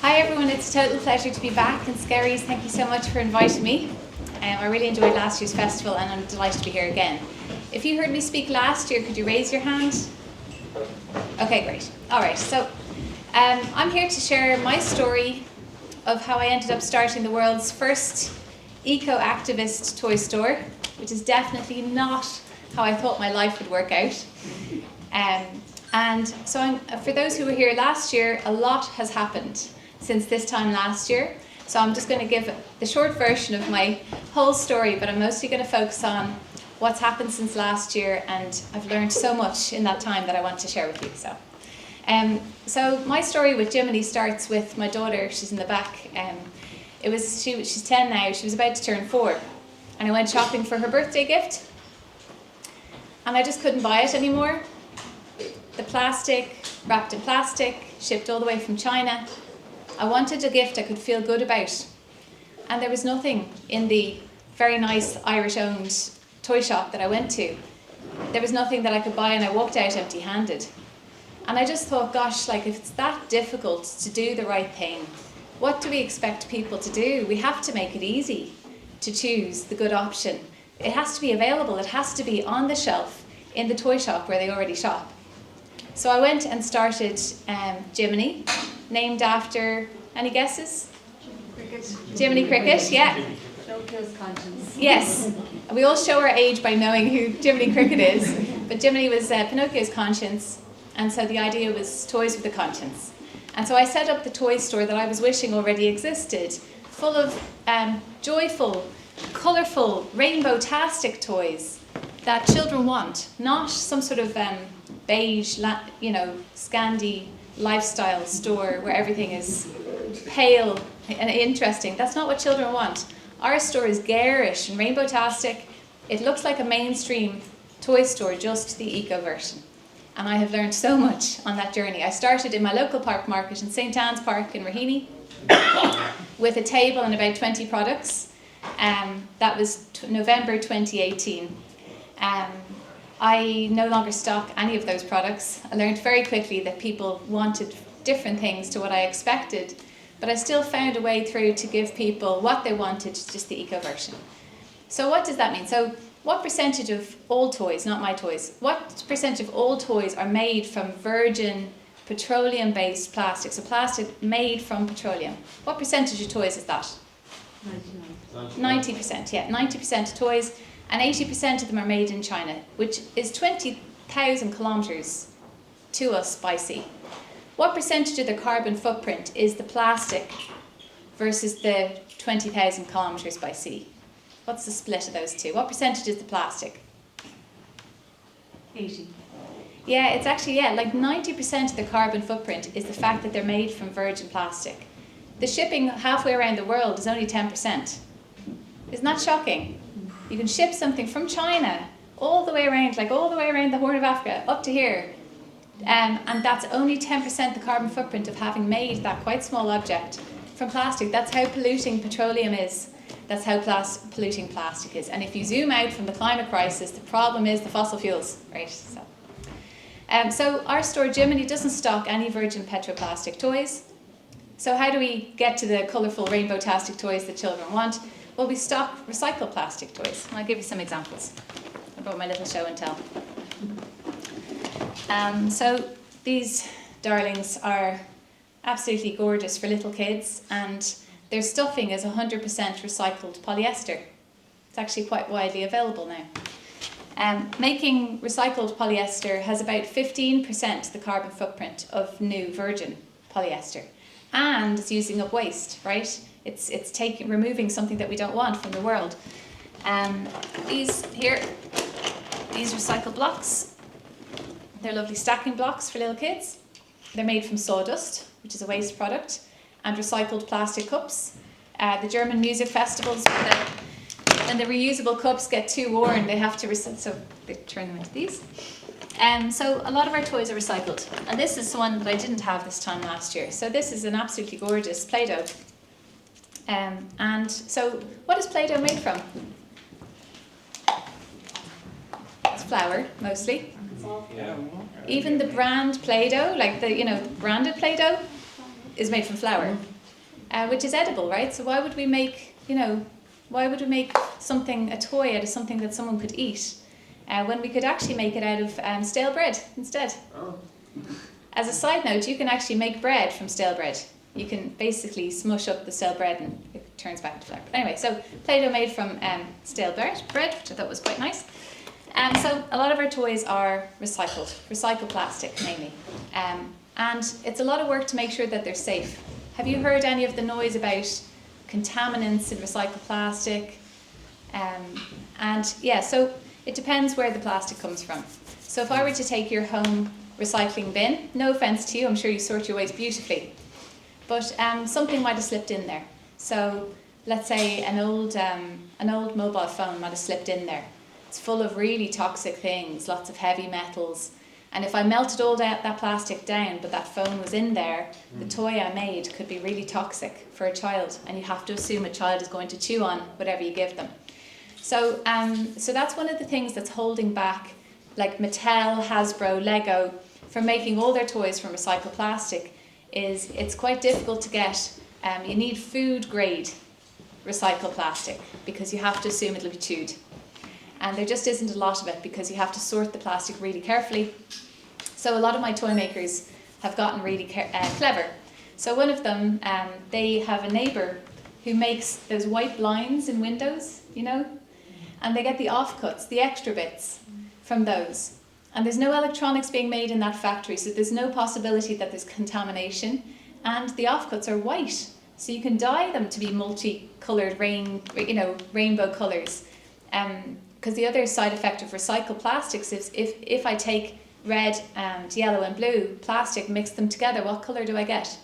Hi everyone, it's a total pleasure to be back, and Skerries, thank you so much for inviting me. I really enjoyed last year's festival and I'm delighted to be here again. If you heard me speak last year, could you raise your hand? Okay, great. Alright, so I'm here to share my story of how I ended up starting the world's first eco-activist toy store, which is definitely not how I thought my life would work out. And so for those who were here last year, a lot has happened since this time last year. So I'm just going to give the short version of my whole story, but I'm mostly going to focus on what's happened since last year, and I've learned so much in that time that I want to share with you. So my story with Jiminy starts with my daughter. She's in the back. She's 10 now. She was about to turn 4, and I went shopping for her birthday gift, and I just couldn't buy it anymore. The plastic, wrapped in plastic, shipped all the way from China. I wanted a gift I could feel good about, and there was nothing in the very nice Irish-owned toy shop that I went to. There was nothing that I could buy, and I walked out empty-handed. And I just thought, gosh, like, if it's that difficult to do the right thing, what do we expect people to do? We have to make it easy to choose the good option. It has to be available. It has to be on the shelf in the toy shop where they already shop. So I went and started Jiminy, named after, any guesses? Cricket. Jiminy Cricket, yeah. Pinocchio's conscience. Yes, we all show our age by knowing who Jiminy Cricket is, but Jiminy was Pinocchio's conscience, and so the idea was toys with a conscience. And so I set up the toy store that I was wishing already existed, full of joyful, colourful, rainbow-tastic toys that children want, not some sort of beige, Scandi lifestyle store where everything is pale and interesting. That's not what children want. Our store is garish and rainbow-tastic. It looks like a mainstream toy store, just the eco version. And I have learned so much on that journey. I started in my local park market in St. Anne's Park in Raheny with a table and about 20 products. That was November 2018. I no longer stock any of those products. I learned very quickly that people wanted different things to what I expected, but I still found a way through to give people what they wanted, just the eco version. So what does that mean? So what percentage of all toys, not my toys, what percentage of all toys are made from virgin petroleum-based plastic? So plastic made from petroleum. What percentage of toys is that? 90%, yeah. 90% of toys, and 80% of them are made in China, which is 20,000 kilometres to us by sea. What percentage of the carbon footprint is the plastic versus the 20,000 kilometres by sea? What's the split of those two? What percentage is the plastic? 80. Yeah, it's actually, like 90% of the carbon footprint is the fact that they're made from virgin plastic. The shipping halfway around the world is only 10%. Isn't that shocking? You can ship something from China all the way around, all the way around the Horn of Africa, up to here. And that's only 10% the carbon footprint of having made that quite small object from plastic. That's how polluting petroleum is. That's how polluting plastic is. And if you zoom out from the climate crisis, the problem is the fossil fuels, right? So our store, Jiminy, doesn't stock any virgin petroplastic toys. So how do we get to the colourful rainbow-tastic toys that children want? Well, we stock recycled plastic toys. And I'll give you some examples. I brought my little show and tell. So these darlings are absolutely gorgeous for little kids, and their stuffing is 100% recycled polyester. It's actually quite widely available now. Making recycled polyester has about 15% the carbon footprint of new virgin polyester, and it's using up waste, right? It's removing something that we don't want from the world. These recycled blocks, they're lovely stacking blocks for little kids. They're made from sawdust, which is a waste product, and recycled plastic cups. The German music festivals, when the reusable cups get too worn, they have to so they turn them into these. So a lot of our toys are recycled, and this is one that I didn't have this time last year. So this is an absolutely gorgeous Play-Doh. And so what is Play-Doh made from? It's flour, mostly. Even the brand Play-Doh, like the branded Play-Doh, is made from flour. which is edible, right? So why would we make, something, a toy out of something that someone could eat, when we could actually make it out of stale bread instead? Oh. As a side note, you can actually make bread from stale bread. You can basically smush up the stale bread and it turns back into flour. But anyway, so Play-Doh made from stale bread, which I thought was quite nice. So a lot of our toys are recycled plastic mainly. And it's a lot of work to make sure that they're safe. Have you heard any of the noise about contaminants in recycled plastic? So it depends where the plastic comes from. So if I were to take your home recycling bin, no offence to you, I'm sure you sort your waste beautifully, but something might have slipped in there. So let's say an old mobile phone might have slipped in there. It's full of really toxic things, lots of heavy metals. And if I melted all that plastic down, but that phone was in there, the toy I made could be really toxic for a child. And you have to assume a child is going to chew on whatever you give them. So that's one of the things that's holding back, like Mattel, Hasbro, Lego, from making all their toys from recycled plastic. Is it's quite difficult to get. You need food grade recycled plastic because you have to assume it'll be chewed. And there just isn't a lot of it because you have to sort the plastic really carefully. So a lot of my toy makers have gotten really clever. So one of them, they have a neighbour who makes those white blinds in windows, and they get the offcuts, the extra bits from those. And there's no electronics being made in that factory, so there's no possibility that there's contamination. And the offcuts are white, so you can dye them to be multicoloured rainbow colours. Because the other side effect of recycled plastics is if I take red and yellow and blue plastic, mix them together, what colour do I get?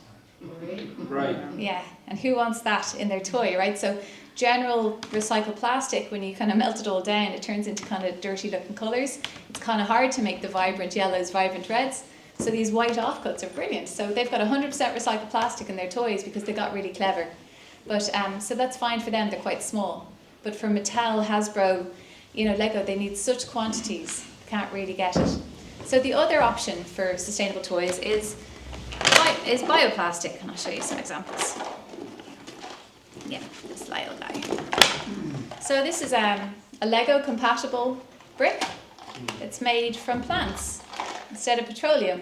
Right. Yeah, and who wants that in their toy, right? So general recycled plastic, when you kind of melt it all down, it turns into kind of dirty looking colours. It's kind of hard to make the vibrant yellows, vibrant reds. So these white offcuts are brilliant. So they've got 100% recycled plastic in their toys because they got really clever. But so that's fine for them, they're quite small. But for Mattel, Hasbro, Lego, they need such quantities, can't really get it. So the other option for sustainable toys is bioplastic, and I'll show you some examples. Yeah, this Lyle guy. So this is a Lego compatible brick. It's made from plants instead of petroleum,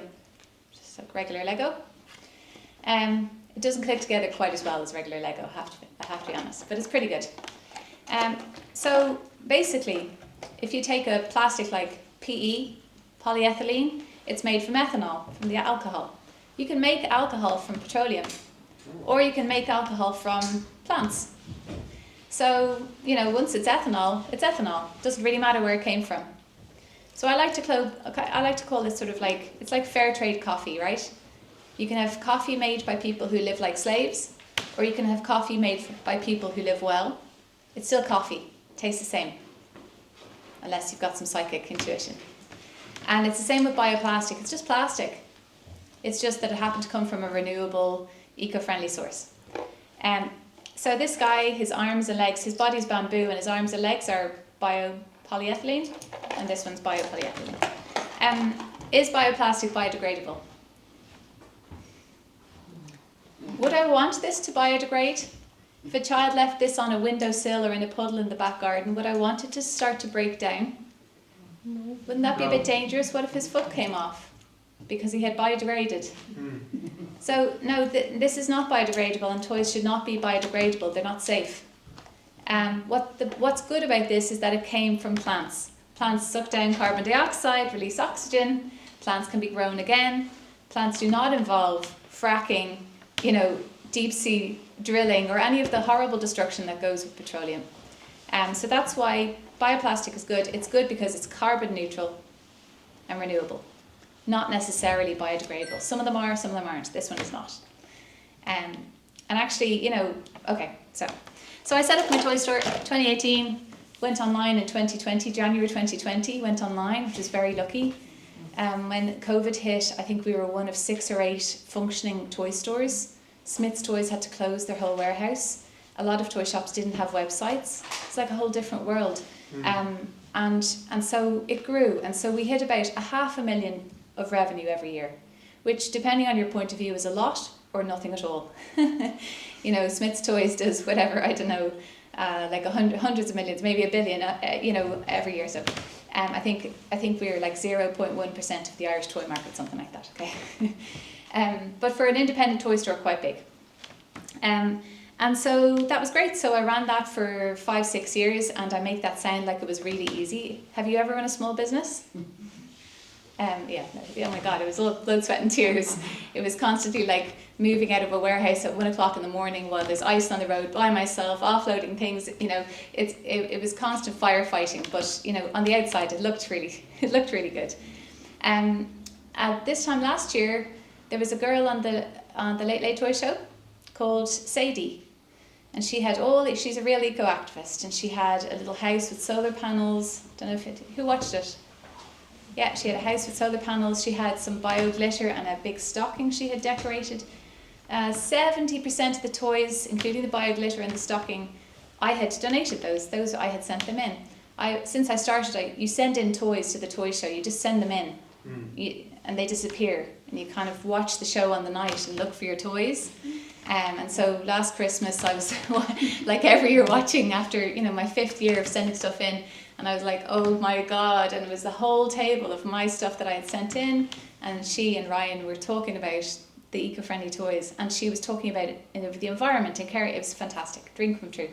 just like regular Lego. It doesn't click together quite as well as regular Lego, I have to be honest, but it's pretty good. So basically, if you take a plastic like PE, polyethylene, it's made from ethanol, from the alcohol. You can make alcohol from petroleum, or you can make alcohol from plants. So, once it's ethanol, it's ethanol. It doesn't really matter where it came from. So I like to call this sort of like, it's like fair trade coffee, right? You can have coffee made by people who live like slaves, or you can have coffee made by people who live well. It's still coffee, tastes the same, unless you've got some psychic intuition. And it's the same with bioplastic, it's just plastic. It's just that it happened to come from a renewable, eco-friendly source. So this guy, his arms and legs, his body's bamboo and his arms and legs are biopolyethylene, and this one's biopolyethylene. Is bioplastic biodegradable? Would I want this to biodegrade? If a child left this on a windowsill or in a puddle in the back garden, would I want it to start to break down? No. Wouldn't that be a bit dangerous? What if his foot came off because he had biodegraded? So no, this is not biodegradable, and toys should not be biodegradable. They're not safe. What's good about this is that it came from plants. Plants suck down carbon dioxide, release oxygen. Plants can be grown again. Plants do not involve fracking, deep sea drilling, or any of the horrible destruction that goes with petroleum. So that's why bioplastic is good. It's good because it's carbon neutral and renewable, not necessarily biodegradable. Some of them are, some of them aren't. This one is not. And actually, okay, so I set up my toy store 2018, went online in 2020, January 2020, went online, which is very lucky. When COVID hit, I think we were one of 6 or 8 functioning toy stores. Smith's Toys had to close their whole warehouse. A lot of toy shops didn't have websites. It's like a whole different world. And so it grew. And so we hit about 500,000 of revenue every year, which, depending on your point of view, is a lot or nothing at all. You know, Smith's Toys does whatever, I don't know, like hundreds of millions, maybe a billion, you know, every year. So I think we're like 0.1% of the Irish toy market, something like that. Okay, but for an independent toy store, quite big. And so that was great. So I ran that for 5-6 years, and I make that sound like it was really easy. Have you ever run a small business? Yeah, oh my God, it was all blood, sweat and tears. It was constantly like moving out of a warehouse at 1 o'clock in the morning while there's ice on the road by myself, offloading things. You know, it was constant firefighting, but you know, on the outside it looked really good. At this time last year, there was a girl on the Late Late Toy Show called Sadie, and she's a real eco activist, and she had a little house with solar panels. Don't know who watched it. Yeah, she had a house with solar panels. She had some bio glitter and a big stocking she had decorated. 70% of the toys, including the bio glitter and the stocking, I had donated those. Those I had sent them in. Since I started, you send in toys to the toy show. You just send them in, and they disappear. And you kind of watch the show on the night and look for your toys. And so last Christmas, I was like every year watching after, you know, my 5th year of sending stuff in. And I was like, oh my God. And it was the whole table of my stuff that I had sent in. And she and Ryan were talking about the eco-friendly toys. And she was talking about it, you know, the environment and Kerry. It was fantastic. Dream come true.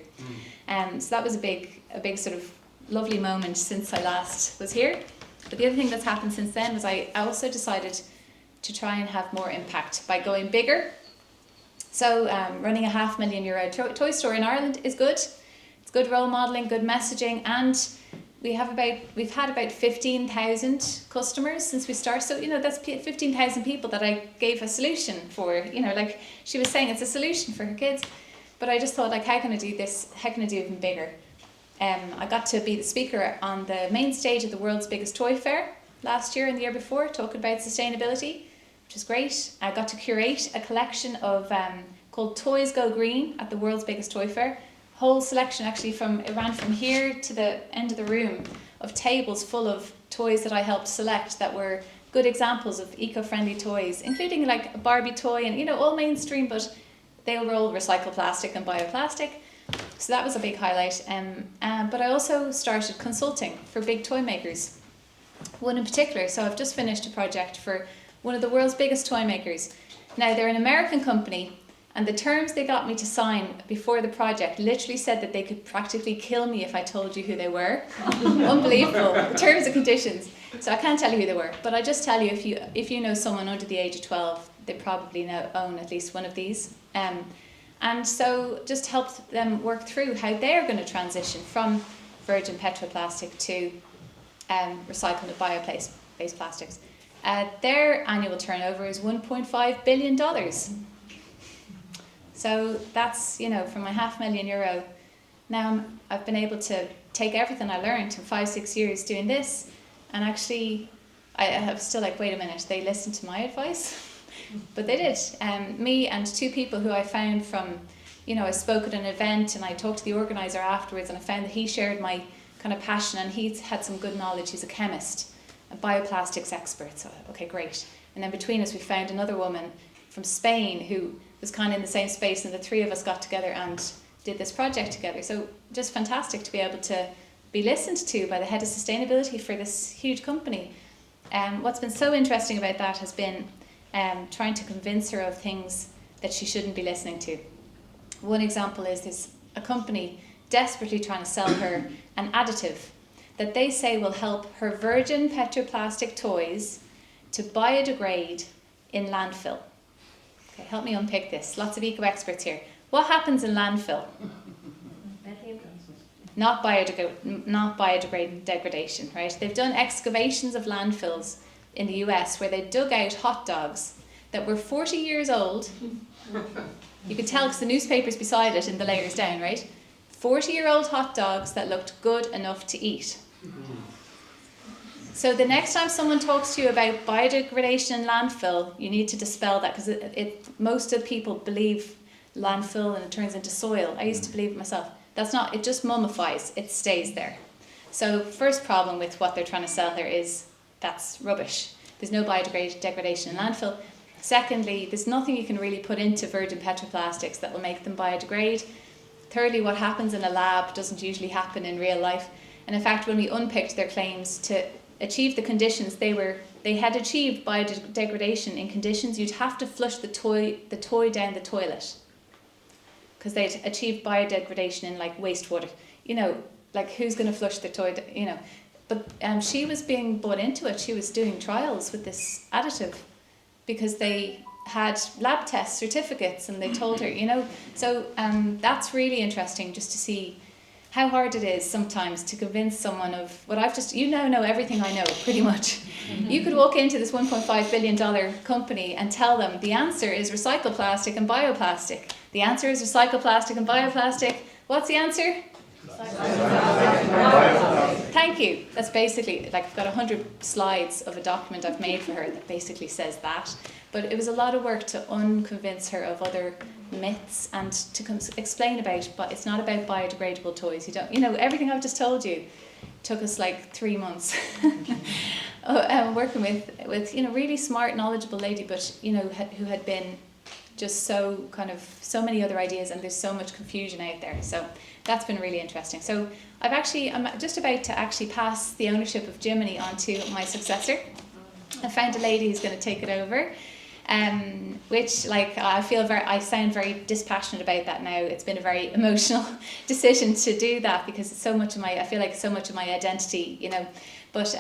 So that was a big sort of lovely moment since I last was here. But the other thing that's happened since then was I also decided to try and have more impact by going bigger. So running a €500,000 toy store in Ireland is good. It's good role modelling, good messaging, and we've had about 15,000 customers since we started. So, you know, that's 15,000 people that I gave a solution for. You know, like she was saying, it's a solution for her kids. But I just thought, like, how can I do this? How can I do even bigger? I got to be the speaker on the main stage of the world's biggest toy fair last year and the year before, talking about sustainability, which is great. I got to curate a collection of called Toys Go Green at the world's biggest toy fair. Whole selection actually it ran from here to the end of the room of tables full of toys that I helped select that were good examples of eco-friendly toys, including like a Barbie toy and, you know, all mainstream, but they were all recycled plastic and bioplastic. So that was a big highlight. But I also started consulting for big toy makers, one in particular. So I've just finished a project for one of the world's biggest toy makers. Now, they're an American company, and the terms they got me to sign before the project literally said that they could practically kill me if I told you who they were. Unbelievable, the terms and conditions. So I can't tell you who they were, but I just tell you, if you know someone under the age of 12, they probably own at least one of these. And so just helped them work through how they're going to transition from virgin petroplastic to recycled and bio-based plastics. Their annual turnover is $1.5 billion. So that's, you know, from my €500,000. Now I've been able to take everything I learned in 5-6 years doing this, and actually I have still like, wait a minute, they listened to my advice? But they did. Me and 2 people who I found from, you know, I spoke at an event and I talked to the organiser afterwards, and I found that he shared my kind of passion, and he's had some good knowledge. He's a chemist, a bioplastics expert. So, okay, great. And then between us, we found another woman from Spain who was kind of in the same space, and the 3 of us got together and did this project together. So just fantastic to be able to be listened to by the head of sustainability for this huge company. What's been so interesting about that has been trying to convince her of things that she shouldn't be listening to. One example is there's a company desperately trying to sell her an additive that they say will help her virgin petroplastic toys to biodegrade in landfill. Okay, help me unpick this. Lots of eco experts here. What happens in landfill? Not biodegradation, right? They've done excavations of landfills in the US where they dug out hot dogs that were 40 years old. You could tell because the newspaper's beside it in the layers down, right? 40-year-old hot dogs that looked good enough to eat. So the next time someone talks to you about biodegradation in landfill, you need to dispel that, because most of the people believe landfill and it turns into soil. I used to believe it myself. That's not, it just mummifies, it stays there. So first problem with what they're trying to sell here is that's rubbish. There's no biodegradation in landfill. Secondly, there's nothing you can really put into virgin petroplastics that will make them biodegrade. Thirdly, what happens in a lab doesn't usually happen in real life. And in fact, when we unpicked their claims to achieve the conditions, they had achieved biodegradation in conditions you'd have to flush the toy down the toilet, because they'd achieved biodegradation in like wastewater. You know, like who's going to flush the toy? You know, but she was being bought into it. She was doing trials with this additive because they had lab test certificates, and they told her, you know. So that's really interesting, just to see how hard it is sometimes to convince someone of what I've just, you now know everything I know, pretty much. You could walk into this $1.5 billion company and tell them the answer is recycled plastic and bioplastic. The answer is recycled plastic and bioplastic. What's the answer? Thank you. That's basically, like, I've got 100 slides of a document I've made for her that basically says that. But it was a lot of work to unconvince her of other myths and to explain about, but it's not about biodegradable toys. You know, everything I've just told you took us like 3 months. Working with, you know, really smart, knowledgeable lady, but, you know, who had been just so many other ideas, and there's so much confusion out there. So that's been really interesting. So I'm just about to actually pass the ownership of Jiminy on to my successor. I found a lady who's going to take it over. Which, like, I sound very dispassionate about that now. It's been a very emotional decision to do that, because it's so much of I feel like it's so much of my identity, you know. But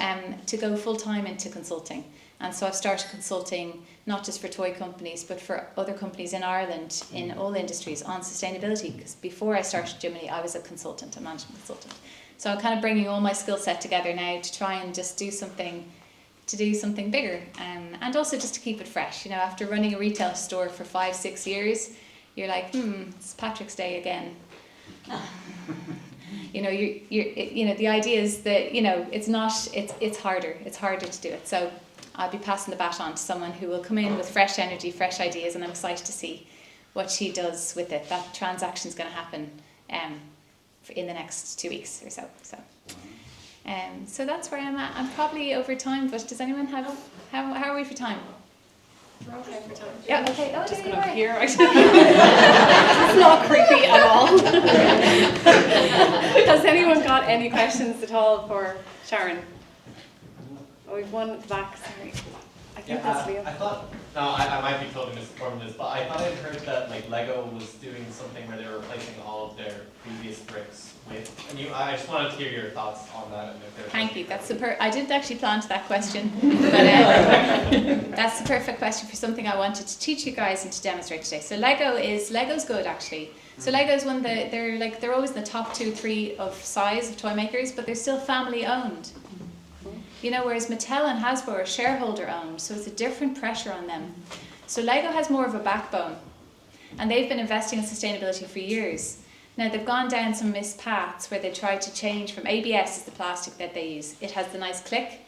to go full time into consulting, and so I've started consulting not just for toy companies, but for other companies in Ireland in all industries on sustainability. Because before I started Jiminy, I was a consultant, a management consultant. So I'm kind of bringing all my skill set together now to try and just do something bigger, and also just to keep it fresh. You know, after running a retail store for 5-6 years, you're like, it's Patrick's Day again. You know, you know, the idea is that, you know, it's harder to do it. So I'll be passing the bat on to someone who will come in with fresh energy, fresh ideas, and I'm excited to see what she does with it. That transaction's going to happen in the next 2 weeks or so. So that's where I'm at. I'm probably over time, but does anyone have, how are we for time? We're okay for time. Yeah, okay. Oh, Just there going you up are. here. It's not creepy at all. Has anyone got any questions at all for Sharon? Oh, we've one at the back, sorry. I think that's Leo. I thought, no, I might be totally misinformed this, but I thought I'd heard that like Lego was doing something where they were replacing all of their previous bricks with, and I just wanted to hear your thoughts on that. And if Thank you. That's I didn't actually plan to that question, but that's the perfect question for something I wanted to teach you guys and to demonstrate today. So Lego's good, actually. So Lego's one that they're always in the top 2-3 of size of toy makers, but they're still family owned. You know, whereas Mattel and Hasbro are shareholder owned, so it's a different pressure on them. So Lego has more of a backbone, and they've been investing in sustainability for years. Now they've gone down some missed paths where they tried to change from ABS is the plastic that they use. It has the nice click,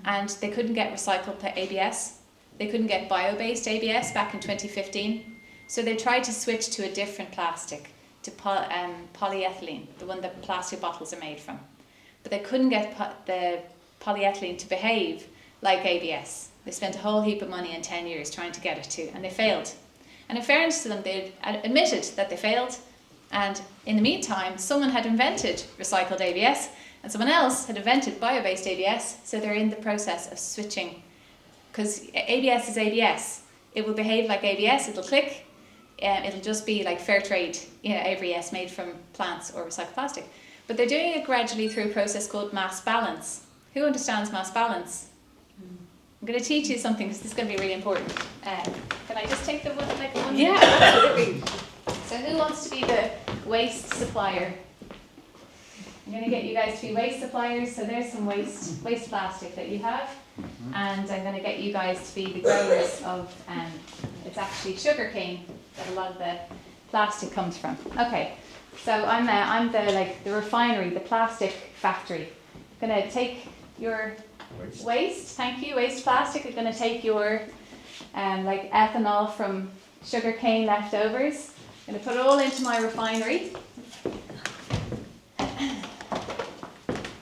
and they couldn't get recycled ABS. They couldn't get bio-based ABS back in 2015. So they tried to switch to a different plastic, to polyethylene, the one that plastic bottles are made from. But they couldn't get the polyethylene to behave like ABS. They spent a whole heap of money in 10 years trying to get it to, and they failed. And in fairness to them, they admitted that they failed, and in the meantime, someone had invented recycled ABS, and someone else had invented bio-based ABS, so they're in the process of switching. Because ABS is ABS. It will behave like ABS, it'll click, it'll just be like fair trade, you know, ABS made from plants or recycled plastic. But they're doing it gradually through a process called mass balance. Who understands mass balance? I'm going to teach you something because this is going to be really important. Can I just take the one? Yeah. Absolutely. So who wants to be the waste supplier? I'm going to get you guys to be waste suppliers. So there's some waste plastic that you have. And I'm going to get you guys to be the growers of, it's actually sugar cane that a lot of the plastic comes from. Okay, so I'm the refinery, the plastic factory. I'm going to take your waste, thank you, waste plastic. I'm going to take your ethanol from sugar cane leftovers. I'm going to put it all into my refinery.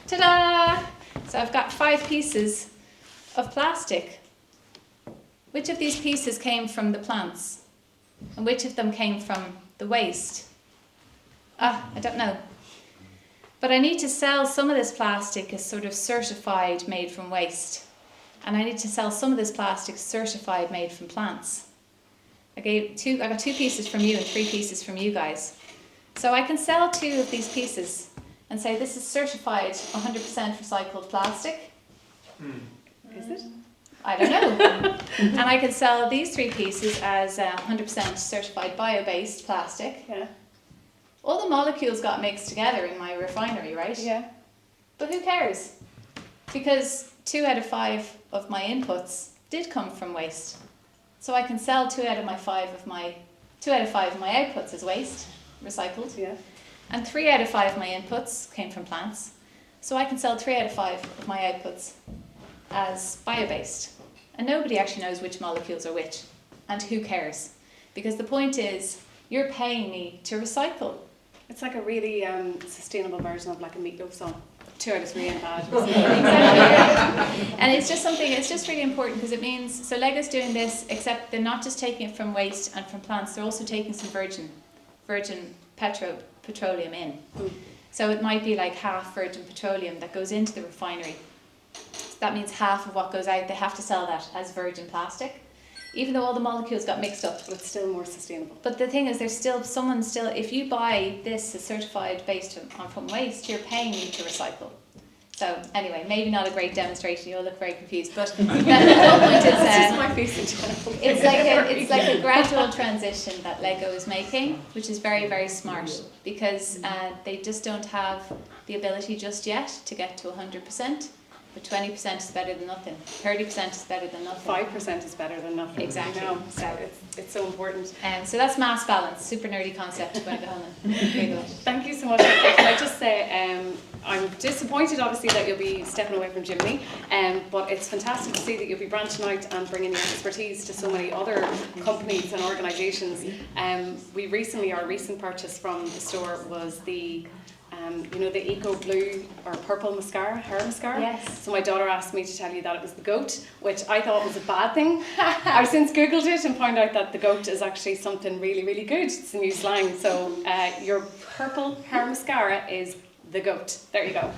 Ta-da! So I've got 5 pieces of plastic. Which of these pieces came from the plants? And which of them came from the waste? I don't know. But I need to sell some of this plastic as sort of certified made from waste. And I need to sell some of this plastic certified made from plants. I got 2 pieces from you and 3 pieces from you guys. So I can sell 2 of these pieces and say this is certified 100% recycled plastic. Is it? I don't know. And I can sell these 3 pieces as 100% certified bio-based plastic. Yeah. All the molecules got mixed together in my refinery, right? Yeah. But who cares? Because 2 out of 5 of my inputs did come from waste. So I can sell 2 out of 5 of my outputs as waste, recycled. Yeah. And 3 out of 5 of my inputs came from plants. So I can sell 3 out of 5 of my outputs as bio-based. And nobody actually knows which molecules are which. And who cares? Because the point is, you're paying me to recycle. It's like a really sustainable version of like a Meatloaf song. 2 out of 3 ain't bad. Exactly. And it's just really important because it means, so Lego's doing this, except they're not just taking it from waste and from plants, they're also taking some virgin petroleum in. So it might be like half virgin petroleum that goes into the refinery. So that means half of what goes out, they have to sell that as virgin plastic. Even though all the molecules got mixed up. But it's still more sustainable. But the thing is, there's still, if you buy this as certified based from waste, you're paying me to recycle. So anyway, maybe not a great demonstration, you'll look very confused, but the whole point is, that's just my face in general. it's like a gradual transition that Lego is making, which is very, very smart, because they just don't have the ability just yet to get to 100%. But 20% is better than nothing. 30% is better than nothing. 5% is better than nothing. Exactly. You know, So it's so important. so that's mass balance. Super nerdy concept. I'm going to go home and Google it. Thank you so much. Can I just say, I'm disappointed obviously that you'll be stepping away from Jiminy, but it's fantastic to see that you'll be branching out and bringing your expertise to so many other companies and organisations. Our recent purchase from the store was the the Eco Blue or Purple mascara, hair mascara. Yes. So my daughter asked me to tell you that it was the goat, which I thought was a bad thing. I've since Googled it and found out that the goat is actually something really, really good. It's a new slang. So your purple hair mascara is the goat. There you go.